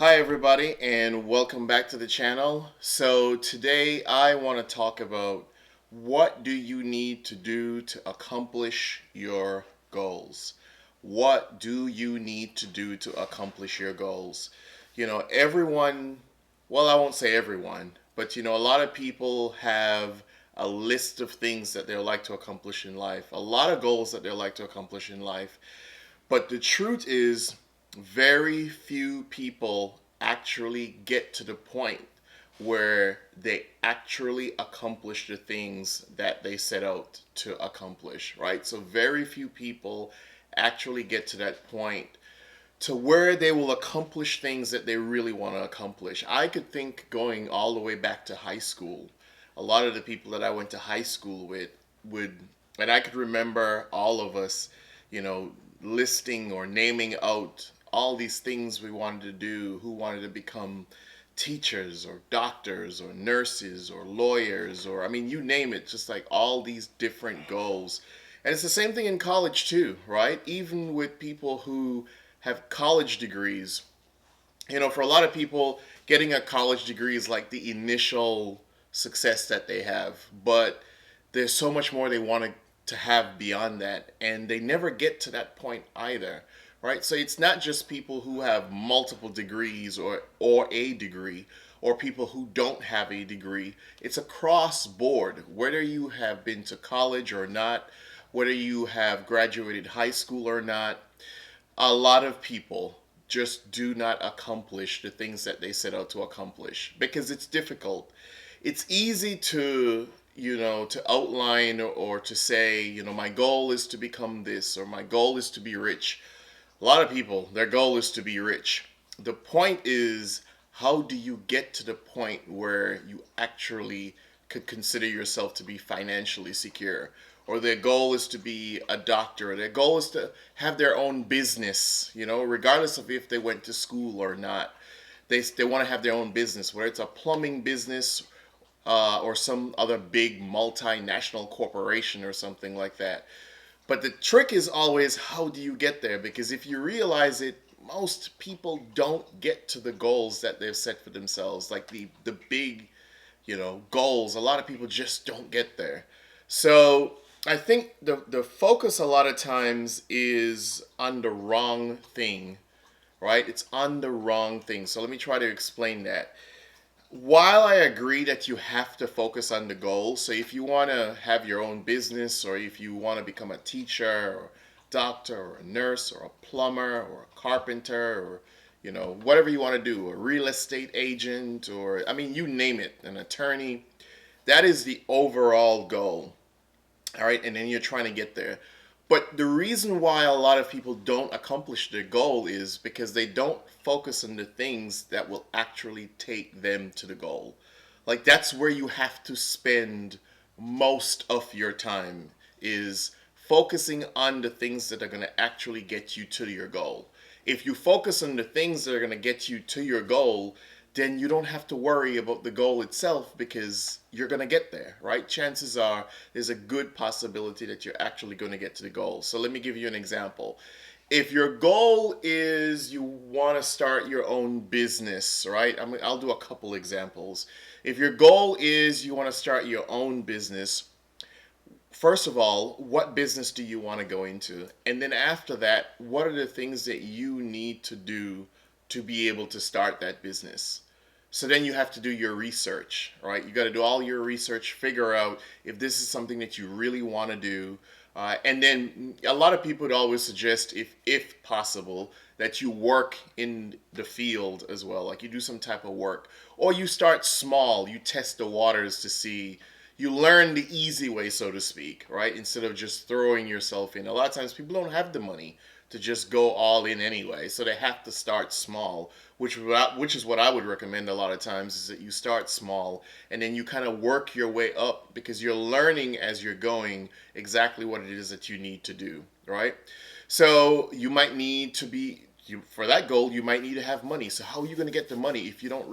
Hi, everybody, and welcome back to the channel. So, today I want to talk about what do you need to do to accomplish your goals? What do you need to do to accomplish your goals? Everyone, well, I won't say everyone, but a lot of people have a list of things that they'd like to accomplish in life, a lot of goals that they'd like to accomplish in life. But the truth is, very few people actually get to the point where they actually accomplish the things that they set out to accomplish, right? So, very few people actually get to that point to where they will accomplish things that they really want to accomplish. I could think going all the way back to high school. A lot of the people that I went to high school with would, and I could remember all of us, you know, listing or naming out all these things we wanted to do, who wanted to become teachers or doctors or nurses or lawyers or, I mean, you name it, just like all these different goals. And it's the same thing in college too, right? Even with people who have college degrees, for a lot of people, getting a college degree is like the initial success that they have, but there's so much more they want to have beyond that, and they never get to that point either, right? So it's not just people who have multiple degrees or a degree, or people who don't have a degree. It's across board, whether you have been to college or not, whether you have graduated high school or not. A lot of people just do not accomplish the things that they set out to accomplish because it's difficult. It's easy to, to outline or to say, my goal is to become this or my goal is to be rich. A lot of people, their goal is to be rich. The point is, how do you get to the point where you actually could consider yourself to be financially secure? Or their goal is to be a doctor, or their goal is to have their own business, regardless of if they went to school or not. They want to have their own business, whether it's a plumbing business or some other big multinational corporation or something like that. But the trick is always, how do you get there? Because if you realize it, most people don't get to the goals that they've set for themselves, like the big, goals. A lot of people just don't get there. So I think the focus a lot of times is on the wrong thing, right? It's on the wrong thing. So let me try to explain that. While I agree that you have to focus on the goal, so if you want to have your own business, or if you want to become a teacher or doctor or a nurse or a plumber or a carpenter or whatever you want to do, a real estate agent, or I mean, you name it, an attorney, that is the overall goal. All right, and then you're trying to get there. But the reason why a lot of people don't accomplish their goal is because they don't focus on the things that will actually take them to the goal. Like, that's where you have to spend most of your time, is focusing on the things that are going to actually get you to your goal. If you focus on the things that are going to get you to your goal, then you don't have to worry about the goal itself because you're going to get there, right? Chances are there's a good possibility that you're actually going to get to the goal. So let me give you an example. If your goal is you want to start your own business, right? I'll do a couple examples. If your goal is you want to start your own business, first of all, what business do you want to go into? And then after that, what are the things that you need to do to be able to start that business? So then you have to do your research, right? You got to do all your research, figure out if this is something that you really want to do. And then a lot of people would always suggest, if possible, that you work in the field as well. Like you do some type of work. Or you start small, you test the waters to see, you learn the easy way, so to speak, right? Instead of just throwing yourself in. A lot of times people don't have the money to just go all in anyway, so they have to start small, which is what I would recommend a lot of times, is that you start small and then you kind of work your way up because you're learning as you're going exactly what it is that you need to do, right? So you might need to be for that goal, you might need to have money. So how are you going to get the money if you're not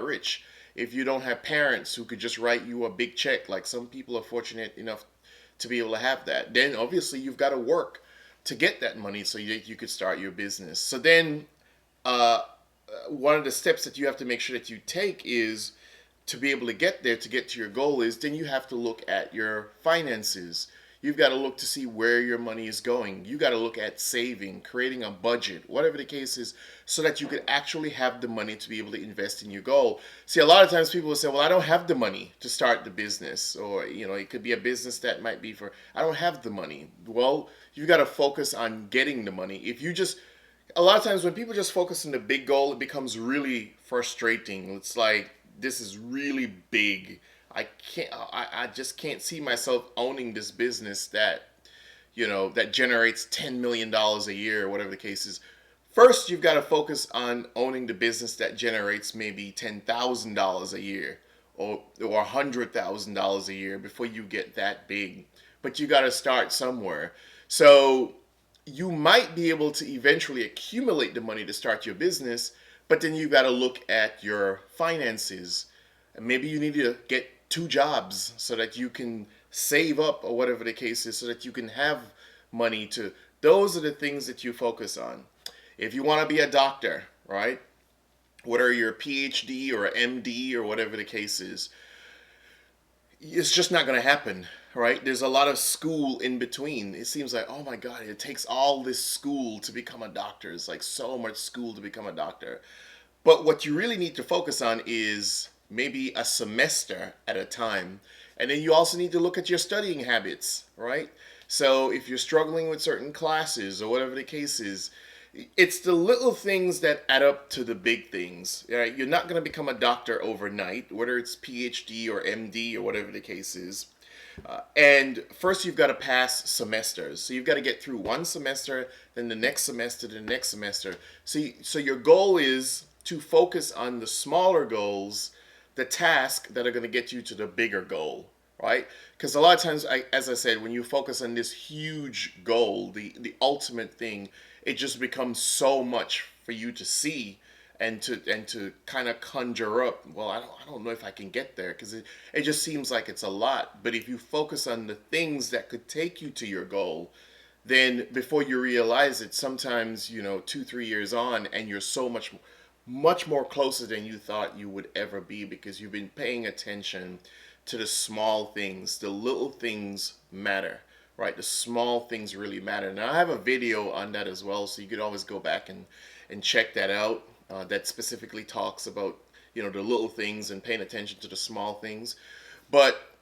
rich? If you don't have parents who could just write you a big check, like some people are fortunate enough to be able to have that, then obviously you've got to work to get that money so you could start your business. So then, uh, one of the steps that you have to make sure that you take is to be able to get there, to get to your goal, is then you have to look at your finances. You've got to look to see where your money is going. You got to look at saving, creating a budget, whatever the case is, so that you could actually have the money to be able to invest in your goal. See, a lot of times people will say, "Well, I don't have the money to start the business," or it could be a business that might be for, "I don't have the money." Well, you've got to focus on getting the money. If you just A lot of times when people just focus on the big goal, it becomes really frustrating. It's like, this is really big. I just can't see myself owning this business that generates $10 million a year, or whatever the case is. First, you've got to focus on owning the business that generates maybe $10,000 a year, or $100,000 a year before you get that big. But you got to start somewhere. So you might be able to eventually accumulate the money to start your business, but then you got to look at your finances. And maybe you need to get two jobs so that you can save up, or whatever the case is, so that you can have money to. Those are the things that you focus on. If you want to be a doctor, right? Whether you're a PhD or an MD or whatever the case is, it's just not going to happen, right? There's a lot of school in between. It seems like, oh my God, it takes all this school to become a doctor. It's like so much school to become a doctor. But what you really need to focus on is maybe a semester at a time. And then you also need to look at your studying habits, right? So if you're struggling with certain classes or whatever the case is, it's the little things that add up to the big things. Right? You're not going to become a doctor overnight, whether it's PhD or MD or whatever the case is. And first, you've got to pass semesters. So you've got to get through one semester, then the next semester, the next semester. So your goal is to focus on the smaller goals, the task that are going to get you to the bigger goal, right? Because a lot of times, as I said, when you focus on this huge goal, the ultimate thing, it just becomes so much for you to see and to kind of conjure up. Well, I don't know if I can get there, because it just seems like it's a lot. But if you focus on the things that could take you to your goal, then before you realize it, sometimes 2-3 years on, and you're so much more closer than you thought you would ever be, because you've been paying attention to the small things. The little things matter, right? The small things really matter. Now, I have a video on that as well, so you could always go back and check that out. That specifically talks about the little things and paying attention to the small things. But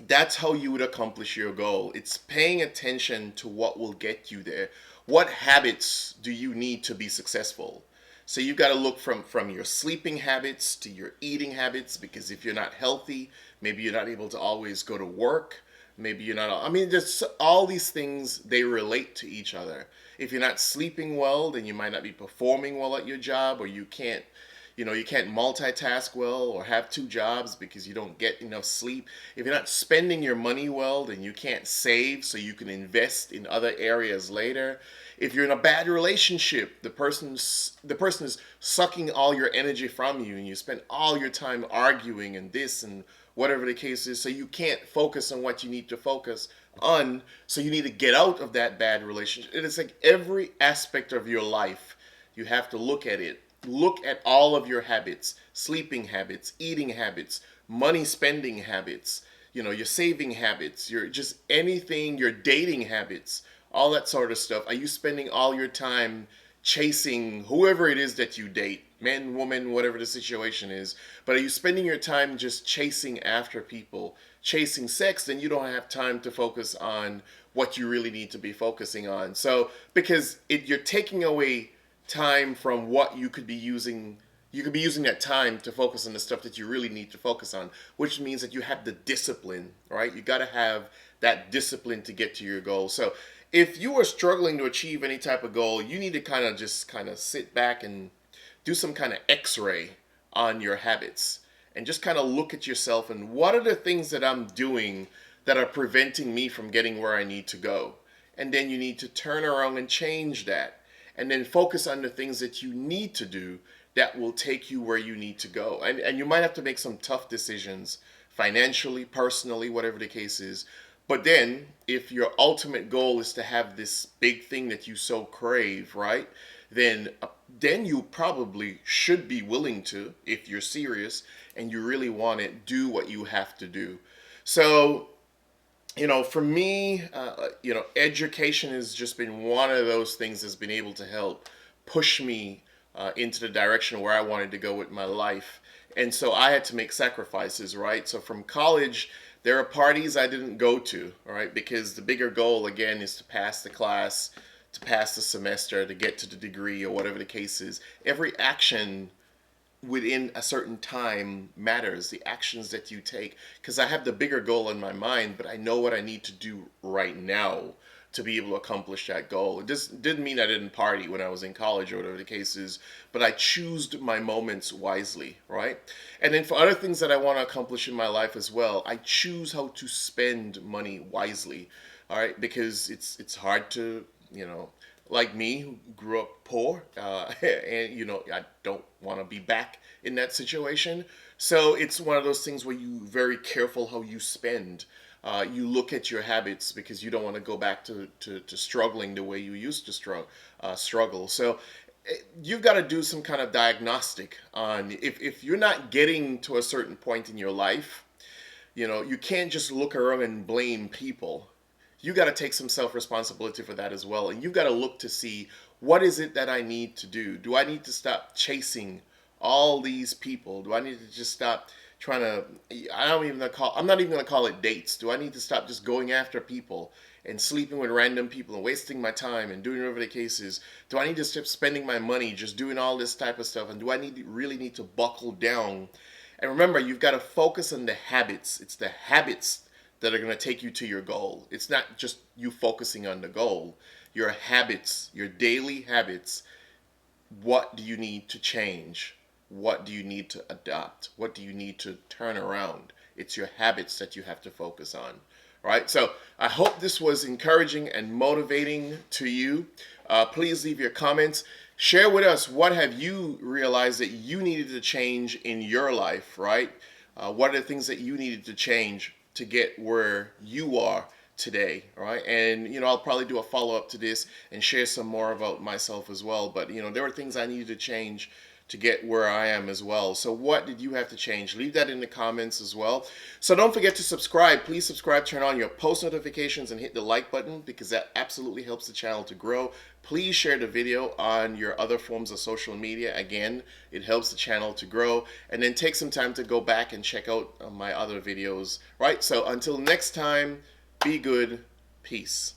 that's how you would accomplish your goal. It's paying attention to what will get you there. What habits do you need to be successful? So you've got to look from your sleeping habits to your eating habits, because if you're not healthy, maybe you're not able to always go to work. Maybe you're not. I mean, just all these things, they relate to each other. If you're not sleeping well, then you might not be performing well at your job, or you can't multitask well or have two jobs because you don't get enough sleep. If you're not spending your money well, then you can't save so you can invest in other areas later. If you're in a bad relationship, the person is sucking all your energy from you, and you spend all your time arguing and this and whatever the case is, so you can't focus on what you need to focus on. So you need to get out of that bad relationship. It is like every aspect of your life, you have to look at it. Look at all of your habits: sleeping habits, eating habits, money spending habits, your saving habits, your just anything, your dating habits, all that sort of stuff. Are you spending all your time chasing whoever it is that you date, man, woman, whatever the situation is? But are you spending your time just chasing after people, chasing sex? Then you don't have time to focus on what you really need to be focusing on. So because you're taking away time from what you could be using that time to focus on the stuff that you really need to focus on, which means that you have the discipline, right? You got to have that discipline to get to your goal. So if you are struggling to achieve any type of goal, you need to kind of sit back and do some kind of x-ray on your habits, and just kind of look at yourself, and what are the things that I'm doing that are preventing me from getting where I need to go? And then you need to turn around and change that, and then focus on the things that you need to do that will take you where you need to go. And you might have to make some tough decisions, financially, personally, whatever the case is. But then, if your ultimate goal is to have this big thing that you so crave, right? Then then you probably should be willing to, if you're serious and you really want it, do what you have to do. So, for me, education has just been one of those things that's been able to help push me into the direction where I wanted to go with my life. And so I had to make sacrifices, right? So from college, there are parties I didn't go to, all right, because the bigger goal, again, is to pass the class, to pass the semester, to get to the degree, or whatever the case is. Every action within a certain time matters, the actions that you take, because I have the bigger goal in my mind, but I know what I need to do right now to be able to accomplish that goal. It just didn't mean I didn't party when I was in college or whatever the case is, but I chose my moments wisely, right? And then for other things that I want to accomplish in my life as well, I choose how to spend money wisely, all right? Because it's hard to, like me, who grew up poor, and I don't want to be back in that situation. So it's one of those things where you very careful how you spend. You look at your habits because you don't want to go back to struggling the way you used to struggle. So you've got to do some kind of diagnostic on if you're not getting to a certain point in your life. You can't just look around and blame people. You got to take some self responsibility for that as well. And you got to look to see, what is it that I need to do? Do I need to stop chasing all these people? Do I need to just stop trying to, I'm not even going to call it dates. Do I need to stop just going after people and sleeping with random people and wasting my time and doing whatever the case is? Do I need to stop spending my money just doing all this type of stuff? And do I really need to buckle down? And remember, you've got to focus on the habits. It's the habits that are going to take you to your goal. It's not just you focusing on the goal. Your habits, your daily habits, what do you need to change? What do you need to adopt? What do you need to turn around? It's your habits that you have to focus on. All right, so I hope this was encouraging and motivating to you. Please leave your comments. Share with us, what have you realized that you needed to change in your life, right? What are the things that you needed to change to get where you are today, all right? And I'll probably do a follow-up to this and share some more about myself as well. But there were things I needed to change to get where I am as well. So what did you have to change? Leave that in the comments as well. So don't forget to subscribe. Please subscribe, turn on your post notifications, and hit the like button, because that absolutely helps the channel to grow. Please share the video on your other forms of social media. Again, it helps the channel to grow. And then take some time to go back and check out my other videos. Right? So until next time, be good. Peace.